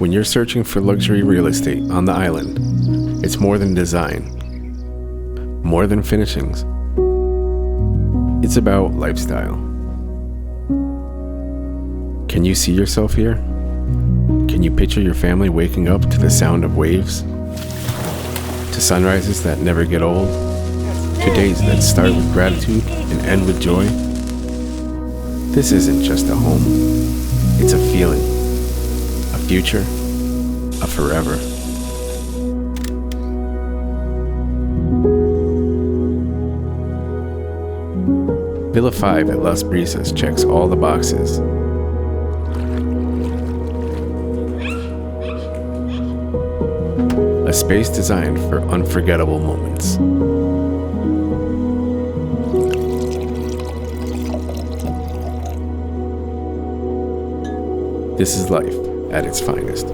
When you're searching for luxury real estate on the island, it's more than design, more than finishings. It's about lifestyle. Can you see yourself here? Can you picture your family waking up to the sound of waves? To sunrises that never get old? To days that start with gratitude and end with joy? This isn't just a home. It's a feeling, a future, a forever. Villa 5 at Las Brisas checks all the boxes. A space designed for unforgettable moments. This is life at its finest.